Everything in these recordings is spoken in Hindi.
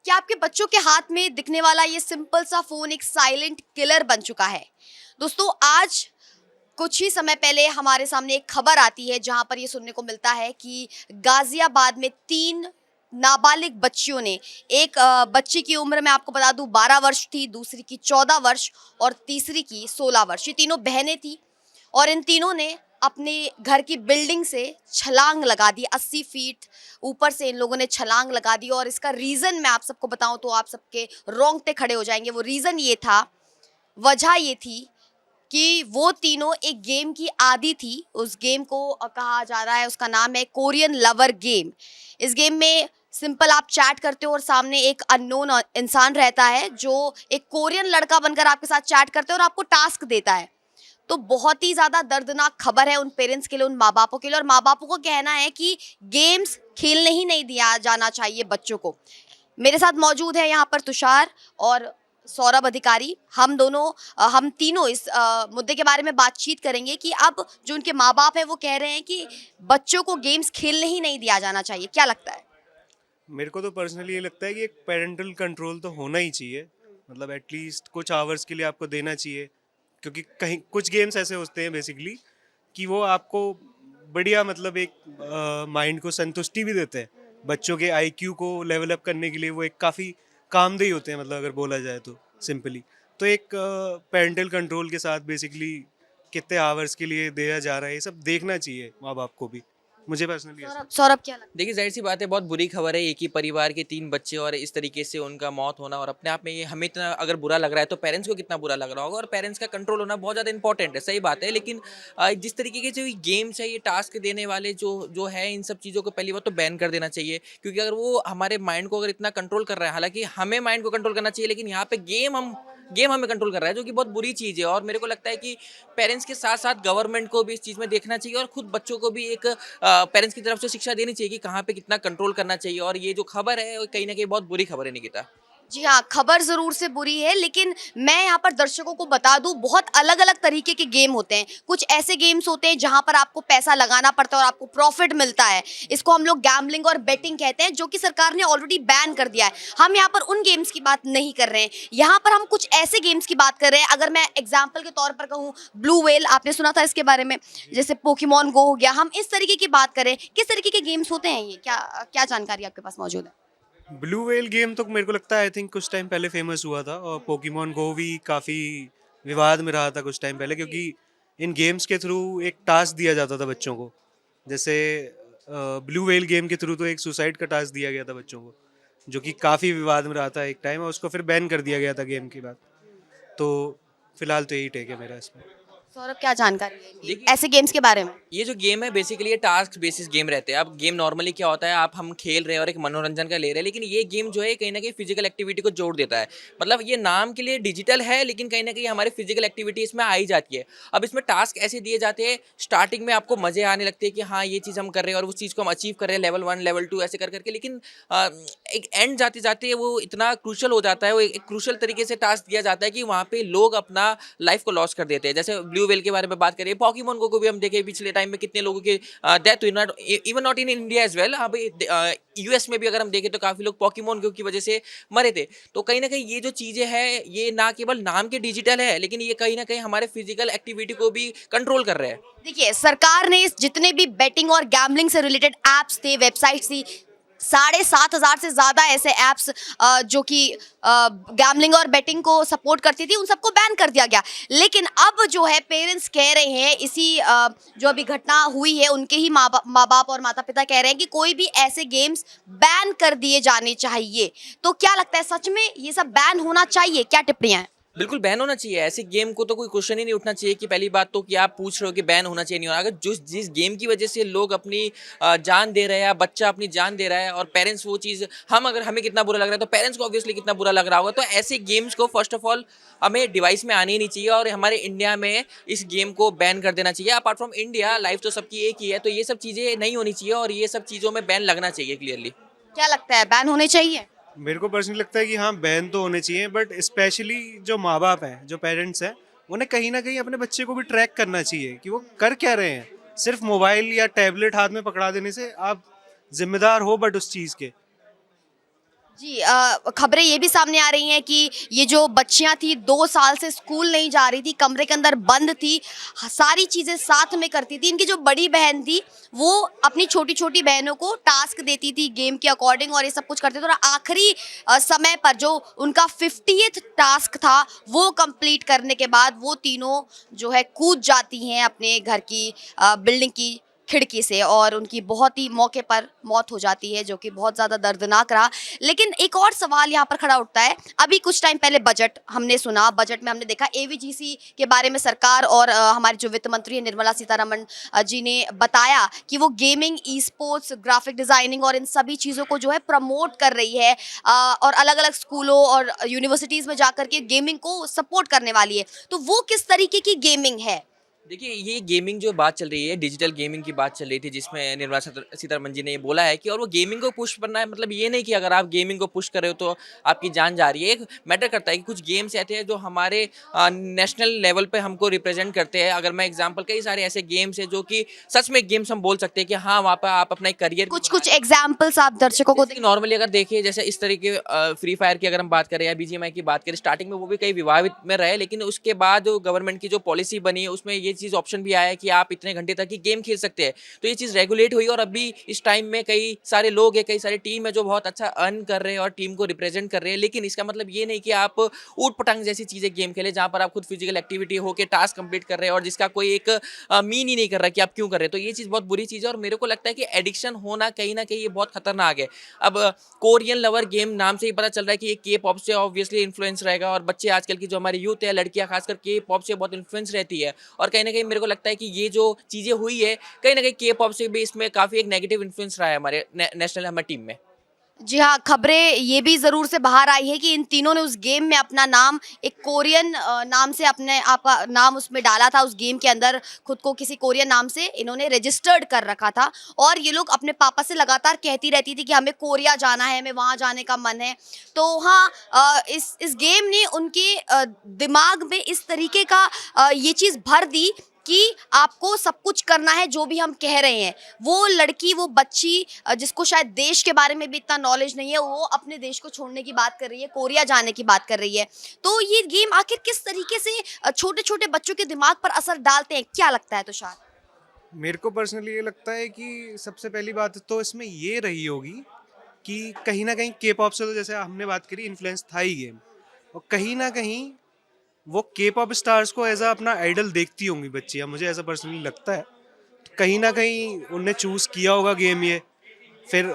क्या आपके बच्चों के हाथ में दिखने वाला ये सिंपल सा फोन एक साइलेंट किलर बन चुका है? दोस्तों, आज कुछ ही समय पहले हमारे सामने एक खबर आती है जहां पर ये सुनने को मिलता है कि गाजियाबाद में 3 नाबालिग बच्चियों ने, एक बच्ची की उम्र मैं आपको बता दूं 12 वर्ष थी, दूसरी की 14 वर्ष और तीसरी की 16 वर्ष। ये तीनों बहनें थी और इन तीनों ने अपने घर की बिल्डिंग से छलांग लगा दी। 80 फीट ऊपर से इन लोगों ने छलांग लगा दी और इसका रीज़न मैं आप सबको बताऊं तो आप सबके रोंगटे खड़े हो जाएंगे। वो रीज़न ये था, वजह ये थी कि वो तीनों एक गेम की आदी थी। उस गेम को कहा जा रहा है, उसका नाम है कोरियन लवर गेम। इस गेम में सिंपल आप चैट करते हो और सामने एक अननोन इंसान रहता है जो एक कोरियन लड़का बनकर आपके साथ चैट करते हैं और आपको टास्क देता है। तो बहुत ही ज़्यादा दर्दनाक खबर है उन पेरेंट्स के लिए, उन माँ बापों के लिए। और माँ बापों को कहना है कि गेम्स खेलने ही नहीं दिया जाना चाहिए बच्चों को। मेरे साथ मौजूद है यहाँ पर तुषार और सौरभ अधिकारी। हम तीनों इस मुद्दे के बारे में बातचीत करेंगे कि अब जो उनके माँ बाप हैं वो कह रहे हैं कि बच्चों को गेम्स खेलने ही नहीं दिया जाना चाहिए। क्या लगता है? मेरे को तो पर्सनली ये लगता है कि एक पेरेंटल कंट्रोल तो होना ही चाहिए। मतलब एटलीस्ट कुछ आवर्स के लिए आपको देना चाहिए, क्योंकि कहीं कुछ गेम्स ऐसे होते हैं बेसिकली कि वो आपको बढ़िया मतलब एक माइंड को संतुष्टि भी देते हैं। बच्चों के आईक्यू को लेवल अप करने के लिए वो एक काफ़ी कामदेही होते हैं, मतलब अगर बोला जाए तो सिंपली। तो एक पेरेंटल कंट्रोल के साथ बेसिकली कितने आवर्स के लिए दिया जा रहा है ये सब देखना चाहिए माँ बाप को भी। मुझे पर्सनली ऐसा सौरभ क्या लगता है? देखिए, जाहिर सी बात है, बहुत बुरी खबर है। एक ही परिवार के 3 बच्चे और इस तरीके से उनका मौत होना, और अपने आप में ये हमें इतना अगर बुरा लग रहा है तो पेरेंट्स को कितना बुरा लग रहा होगा। और पेरेंट्स का कंट्रोल होना बहुत ज़्यादा इंपॉर्टेंट है, सही बात है। लेकिन जिस तरीके के जो ये गेम्स है, ये टास्क देने वाले जो जो है, इन सब चीज़ों को पहली बात तो बैन कर देना चाहिए। क्योंकि अगर वो हमारे माइंड को अगर इतना कंट्रोल कर रहा है, हालांकि हमें माइंड को कंट्रोल करना चाहिए, लेकिन यहाँ पे गेम हमें कंट्रोल कर रहा है, जो कि बहुत बुरी चीज़ है। और मेरे को लगता है कि पेरेंट्स के साथ साथ गवर्नमेंट को भी इस चीज़ में देखना चाहिए और खुद बच्चों को भी एक पेरेंट्स की तरफ से शिक्षा देनी चाहिए कि कहाँ पे कितना कंट्रोल करना चाहिए। और ये जो खबर है वो कहीं ना कहीं बहुत बुरी खबर है, निकिता। जी हाँ, खबर ज़रूर से बुरी है, लेकिन मैं यहाँ पर दर्शकों को बता दूँ, बहुत अलग-अलग तरीके के गेम होते हैं। कुछ ऐसे गेम्स होते हैं जहाँ पर आपको पैसा लगाना पड़ता है और आपको प्रॉफिट मिलता है। इसको हम लोग गैम्बलिंग और बेटिंग कहते हैं, जो कि सरकार ने ऑलरेडी बैन कर दिया है। हम यहाँ पर उन गेम्स की बात नहीं कर रहे हैं। यहाँ पर हम कुछ ऐसे गेम्स की बात कर रहे हैं, अगर मैं एग्जाम्पल के तौर पर कहूँ, ब्लू व्हेल, आपने सुना था इसके बारे में? जैसे पोकेमॉन गो हो गया। हम इस तरीके की बात करें, किस तरीके के गेम्स होते हैं ये? क्या क्या जानकारी आपके पास मौजूद है? ब्लू व्हेल गेम तो मेरे को लगता है आई थिंक कुछ टाइम पहले फेमस हुआ था, और पोकेमॉन गो भी काफ़ी विवाद में रहा था कुछ टाइम पहले, क्योंकि इन गेम्स के थ्रू एक टास्क दिया जाता था बच्चों को। जैसे ब्लू व्हेल गेम के थ्रू तो एक सुसाइड का टास्क दिया गया था बच्चों को, जो कि काफ़ी विवाद में रहा था एक टाइम, और उसको फिर बैन कर दिया गया था गेम के बाद। तो फिलहाल तो यही टेक है मेरा इसमें। सौरभ, क्या जानकारी है इनकी? देखिए, ऐसे गेम्स के बारे में? ये जो गेम है बेसिकली ये टास्क बेसिस गेम रहते हैं। अब गेम नॉर्मली क्या होता है, आप हम खेल रहे हैं और एक मनोरंजन का ले रहे हैं, लेकिन ये गेम जो है कहीं ना कहीं फिजिकल एक्टिविटी को जोड़ देता है। मतलब ये नाम के लिए डिजिटल है, लेकिन कहीं ना कहीं हमारी फिजिकल एक्टिविटी इसमें आई जाती है। अब इसमें टास्क ऐसे दिए जाते हैं, स्टार्टिंग में आपको मजे आने लगते हैं कि हाँ ये चीज़ हम कर रहे हैं और उस चीज़ को हम अचीव कर रहे हैं, लेवल 1 लेवल 2 ऐसे कर करके। लेकिन एक एंड जाते जाते वो इतना क्रूशल हो जाता है, वो एक क्रूशल तरीके से टास्क दिया जाता है कि वहाँ पे लोग अपना लाइफ को लॉस कर देते हैं। जैसे ब्लू वेल के बारे में बात करिए, पॉकीमोन को भी हम देखें पिछले टाइम में कितने लोगों के डेथ हुई, not even not in India as well. हाँ भाई, यूएस में भी अगर हम देखें तो काफी लोग पॉकीमोन की वजह से मरे थे। तो कहीं ना कहीं ये जो चीजें हैं, ये ना केवल नाम के डिजिटल है, लेकिन ये कहीं ना कहीं हमारे फिजिकल एक्टिविटी को भी कंट्रोल कर रहे हैं। देखिए, सरकार ने जितने भी बेटिंग और गैम्बलिंग से रिलेटेड एप्स थे, वेबसाइट्स थी, 7,500 से ज़्यादा ऐसे ऐप्स जो कि गैम्बलिंग और बेटिंग को सपोर्ट करती थी, उन सबको बैन कर दिया गया। लेकिन अब जो है पेरेंट्स कह रहे हैं, जो अभी घटना हुई है उनके ही माँ बाप और माता पिता कह रहे हैं कि कोई भी ऐसे गेम्स बैन कर दिए जाने चाहिए। तो क्या लगता है, सच में ये सब बैन होना चाहिए? क्या टिप्पणियाँ हैं? बिल्कुल बैन होना चाहिए। ऐसे गेम को तो कोई क्वेश्चन ही नहीं उठना चाहिए कि पहली बात तो कि आप पूछ रहे हो कि बैन होना चाहिए नहीं होना। अगर जिस गेम की वजह से लोग अपनी जान दे रहे हैं, बच्चा अपनी जान दे रहा है, और पेरेंट्स वो चीज़, अगर हमें कितना बुरा लग रहा है तो पेरेंट्स को ऑब्वियसली कितना बुरा लग रहा होगा। तो ऐसे गेम्स को फर्स्ट ऑफ ऑल हमें डिवाइस में आने ही नहीं चाहिए, और हमारे इंडिया में इस गेम को बैन कर देना चाहिए। अपार्ट फ्रॉम इंडिया, लाइफ तो सबकी एक ही है, तो ये सब चीज़ें नहीं होनी चाहिए और ये सब चीज़ों में बैन लगना चाहिए क्लियरली। क्या लगता है, बैन होने चाहिए? मेरे को पर्सनली लगता है कि हाँ बैन तो होने चाहिए, बट स्पेशली जो माँ बाप हैं, जो पेरेंट्स हैं, उन्हें कहीं ना कहीं अपने बच्चे को भी ट्रैक करना चाहिए कि वो कर क्या रहे हैं। सिर्फ मोबाइल या टैबलेट हाथ में पकड़ा देने से आप जिम्मेदार हो बट उस चीज़ के। जी खबरें ये भी सामने आ रही हैं कि ये जो बच्चियां थी 2 साल से स्कूल नहीं जा रही थी, कमरे के अंदर बंद थी, सारी चीज़ें साथ में करती थी। इनकी जो बड़ी बहन थी वो अपनी छोटी छोटी बहनों को टास्क देती थी गेम के अकॉर्डिंग और ये सब कुछ करते थे और आखिरी समय पर जो उनका 50th टास्क था वो कंप्लीट करने के बाद वो तीनों जो है कूद जाती हैं अपने घर की बिल्डिंग की खिड़की से और उनकी बहुत ही मौके पर मौत हो जाती है, जो कि बहुत ज़्यादा दर्दनाक रहा। लेकिन एक और सवाल यहाँ पर खड़ा उठता है, अभी कुछ टाइम पहले बजट हमने सुना, बजट में हमने देखा एवीजीसी के बारे में सरकार और हमारे जो वित्त मंत्री हैं निर्मला सीतारमण जी ने बताया कि वो gaming, e sports, graphic designing और इन सभी चीज़ों को जो है प्रमोट कर रही है और अलग-अलग स्कूलों और यूनिवर्सिटीज़ में जाकर के गेमिंग को सपोर्ट करने वाली है। तो वो किस तरीके की गेमिंग है? देखिए, ये गेमिंग जो बात चल रही है, डिजिटल गेमिंग की बात चल रही थी, जिसमें निर्मला सीतारमण जी ने ये बोला है कि और वो गेमिंग को पुश करना है, मतलब ये नहीं कि अगर आप गेमिंग को पुश कर रहे हो तो आपकी जान जा रही है। एक मैटर करता है कि कुछ गेम्स ऐसे हैं जो हमारे नेशनल लेवल पे हमको रिप्रेजेंट करते हैं। अगर मैं एग्जांपल, कई सारे ऐसे गेम्स हैं जो कि सच में गेम्स हम बोल सकते हैं कि हाँ, वहाँ पर आप अपना एक करियर कुछ-कुछ एग्ज़ाम्पल्स आप दर्शकों को जैसे कि नॉर्मली अगर देखिए, जैसे इस तरीके फ्री फायर की अगर हम बात करें या बीजीएमआई की बात करें, स्टार्टिंग में वो भी कई विवादित में रहे, लेकिन उसके बाद गवर्नमेंट की जो पॉलिसी बनी है उसमें ये चीज़ ऑप्शन भी आया है कि आप इतने घंटे तक ही गेम खेल सकते हैं। तो ये चीज़ रेगुलेट हुई और अभी इस टाइम में कई सारे लोग हैं, कई सारी टीम है जो बहुत अच्छा अर्न कर रहे हैं और टीम को रिप्रेजेंट कर रहे हैं। लेकिन इसका मतलब ये नहीं कि आप ऊट-पटांग जैसी चीज़ें गेम खेलें, जहाँ पर आप खुद फिजिकल एक्टिविटी होके टास्क कंप्लीट कर रहे हैं और जिसका कोई एक मीन ही नहीं कर रहा कि आप क्यों कर रहे हैं। तो ये चीज़ बहुत बुरी चीज़ है और मेरे को लगता है कि एडिक्शन होना कहीं न कहीं ये बहुत खतरनाक है। अब कोरियन लवर गेम नाम से ही पता चल रहा है कि ये के पॉप से ऑब्वियसली इन्फ्लुएंस रहेगा और बच्चे आजकल की जो हमारी यूथ है, लड़कियां खासकर के पॉप से बहुत इन्फ्लुएंस रहती है और कहीं ना कहीं मेरे को लगता है कि ये जो चीज़ें हुई है, कहीं ना कहीं के पॉप से भी इसमें काफ़ी एक नेगेटिव इन्फ्लुएंस रहा है हमारे नेशनल हमारी टीम में। जी हाँ, खबरें ये भी ज़रूर से बाहर आई है कि इन तीनों ने उस गेम में अपना नाम एक कोरियन नाम से अपने आप का नाम उसमें डाला था, उस गेम के अंदर खुद को किसी कोरियन नाम से इन्होंने रजिस्टर्ड कर रखा था और ये लोग अपने पापा से लगातार कहती रहती थी कि हमें कोरिया जाना है, हमें वहाँ जाने का मन है। तो हाँ इस गेम ने उनके दिमाग में इस तरीके का ये चीज़ भर दी कि आपको सब कुछ करना है जो भी हम कह रहे हैं। वो लड़की, वो बच्ची जिसको शायद देश के बारे में भी इतना नॉलेज नहीं है, वो अपने देश को छोड़ने की बात कर रही है, कोरिया जाने की बात कर रही है। तो ये गेम आखिर किस तरीके से छोटे-छोटे बच्चों के दिमाग पर असर डालते हैं? क्या लगता है तुषार? मेरे को पर्सनली ये लगता है कि सबसे पहली बात तो इसमें ये रही होगी कि कहीं ना कहीं के पॉप से, तो जैसे हमने बात करी, इन्फ्लुएंस था ही गेम, और कहीं ना कहीं वो के पॉप स्टार्स को एज अ अपना आइडल देखती होंगी बच्चियाँ, मुझे ऐसा पर्सनली लगता है। तो कहीं ना कहीं उनने चूज़ किया होगा गेम ये, फिर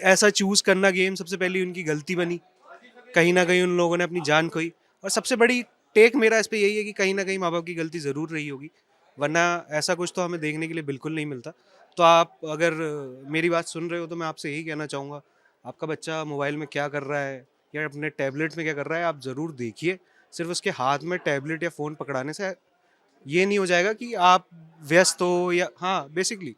ऐसा चूज़ करना गेम सबसे पहली उनकी गलती बनी। कहीं ना कहीं उन लोगों ने अपनी जान खोई, और सबसे बड़ी टेक मेरा इस पे यही है कि कहीं ना कहीं माँ बाप की गलती ज़रूर रही होगी, वरना ऐसा कुछ तो हमें देखने के लिए बिल्कुल नहीं मिलता। तो आप अगर मेरी बात सुन रहे हो तो मैं आपसे यही कहना चाहूँगा, आपका बच्चा मोबाइल में क्या कर रहा है या अपने टैबलेट में क्या कर रहा है, आप ज़रूर देखिए। सिर्फ उसके हाथ में टैबलेट या फ़ोन पकड़ाने से ये नहीं हो जाएगा कि आप व्यस्त हो, या हाँ बेसिकली।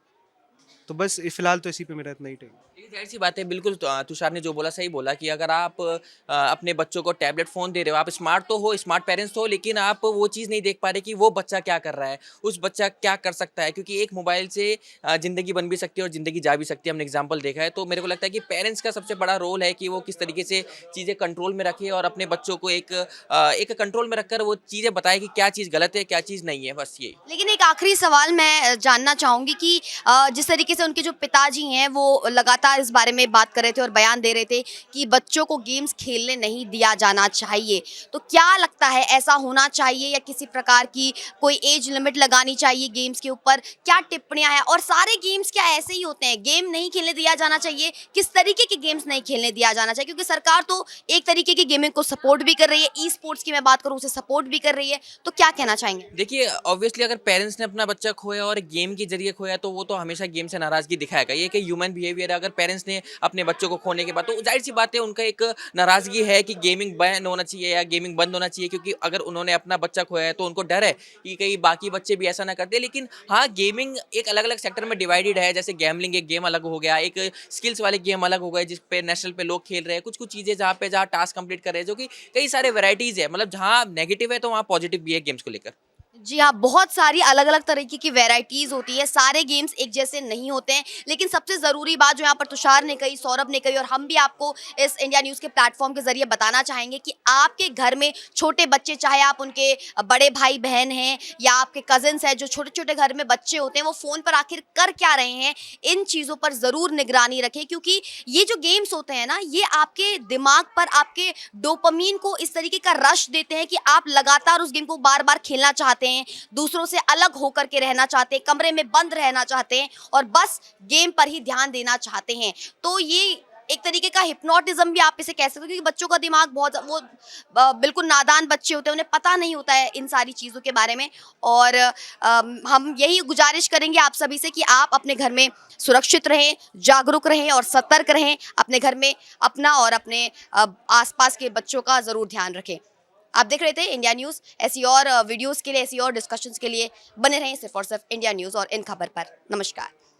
तो बस फिलहाल तो इसी पे मेरा इतना ही टेक। देखिए, ज़ाहिर सी बात है, बिल्कुल तुषार ने जो बोला सही बोला कि अगर आप अपने बच्चों को टैबलेट फ़ोन दे रहे हो, आप स्मार्ट तो हो, स्मार्ट पेरेंट्स तो हो, लेकिन आप वो चीज़ नहीं देख पा रहे कि वो बच्चा क्या कर रहा है, उस बच्चा क्या कर सकता है, क्योंकि एक मोबाइल से ज़िंदगी बन भी सकती है और ज़िंदगी जा भी सकती है, हमने एग्जाम्पल देखा है। तो मेरे को लगता है कि पेरेंट्स का सबसे बड़ा रोल है कि वो किस तरीके से चीज़ें कंट्रोल में रखे और अपने बच्चों को एक कंट्रोल में रखकर वो चीज़ें बताए कि क्या चीज़ गलत है, क्या चीज़ नहीं है, बस यही। लेकिन एक आखिरी सवाल मैं जानना चाहूँगी कि जिस तरीके से उनके जो पिताजी हैं वो लगातार इस बारे में बात कर रहे थे और बयान दे रहे थे कि बच्चों को गेम्स खेलने नहीं दिया जाना चाहिए, तो क्या लगता है ऐसा होना चाहिए या किसी प्रकार की कोई एज लिमिट लगानी चाहिए गेम्स के ऊपर? क्या टिप्पणियां हैं? और सारे गेम्स क्या ऐसे ही होते हैं, गेम नहीं खेलने दिया जाना चाहिए? किस तरीके के गेम्स नहीं खेलने दिया जाना चाहिए? क्योंकि सरकार तो एक तरीके की गेमिंग को सपोर्ट भी कर रही है, ई स्पोर्ट्स की मैं बात करूँ उसे सपोर्ट भी कर रही है, तो क्या कहना चाहेंगे? देखिए, ऑब्वियसली अगर पेरेंट्स ने अपना बच्चा खोया और गेम के जरिए खोया तो वो तो हमेशा गेम से नाराज़गी दिखाएगा। ये कि ह्यूमन बिहेवियर है। अगर पेरेंट्स ने अपने बच्चों को खोने के बाद, तो ज़ाहिर-सी बात है उनका एक नाराज़गी है कि गेमिंग बैन होना चाहिए या गेमिंग बंद होना चाहिए, क्योंकि अगर उन्होंने अपना बच्चा खोया है तो उनको डर है कि कहीं बाकी बच्चे भी ऐसा ना कर दें। लेकिन हाँ, गेमिंग एक अलग-अलग सेक्टर में डिवाइडेड है। जैसे गैम्बलिंग एक गेम अलग हो गया, एक स्किल्स वाले गेम अलग हो गए जिस पे नेशनल पे लोग खेल रहे हैं। कुछ-कुछ चीज़ें जहाँ टास्क कंप्लीट कर रहे हैं, जो कि कई सारे वैराइटीज़ है। मतलब जहाँ नेगेटिव है तो वहाँ पॉजिटिव भी है गेम्स को लेकर। जी हाँ, बहुत सारी अलग-अलग तरीके की वैराइटीज़ होती है, सारे गेम्स एक जैसे नहीं होते हैं। लेकिन सबसे ज़रूरी बात जो यहाँ पर तुषार ने कही, सौरभ ने कही और हम भी आपको इस इंडिया न्यूज़ के प्लेटफ़ॉर्म के ज़रिए बताना चाहेंगे कि आपके घर में छोटे बच्चे, चाहे आप उनके बड़े भाई-बहन हैं या आपके कज़िन्स हैं, जो छोटे-छोटे घर में बच्चे होते हैं, वो फ़ोन पर आखिर कर क्या रहे हैं, इन चीज़ों पर ज़रूर निगरानी रखें, क्योंकि ये जो गेम्स होते हैं ना, ये आपके दिमाग पर, आपके डोपामाइन को इस तरीके का रश देते हैं कि आप लगातार उस गेम को बार-बार खेलना चाहते हैं, दूसरों से अलग होकर के रहना चाहते हैं, कमरे में बंद रहना चाहते हैं और बस गेम पर ही ध्यान देना चाहते हैं। तो ये एक तरीके का हिप्नोटिज़्म भी आप इसे कह सकते हो, क्योंकि बच्चों का दिमाग बहुत वो बिल्कुल नादान बच्चे होते हैं, उन्हें पता नहीं होता है इन सारी चीज़ों के बारे में। और हम यही गुज़ारिश करेंगे आप सभी से कि आप अपने घर में सुरक्षित रहें, जागरूक रहें और सतर्क रहें। अपने घर में अपना और अपने आस-पास के बच्चों का ज़रूर ध्यान रखें। आप देख रहे थे इंडिया न्यूज़। ऐसी और वीडियोज़ के लिए, ऐसी और डिस्कशंस के लिए बने रहें सिर्फ़ और सिर्फ़ इंडिया न्यूज़ और इन खबर पर। नमस्कार।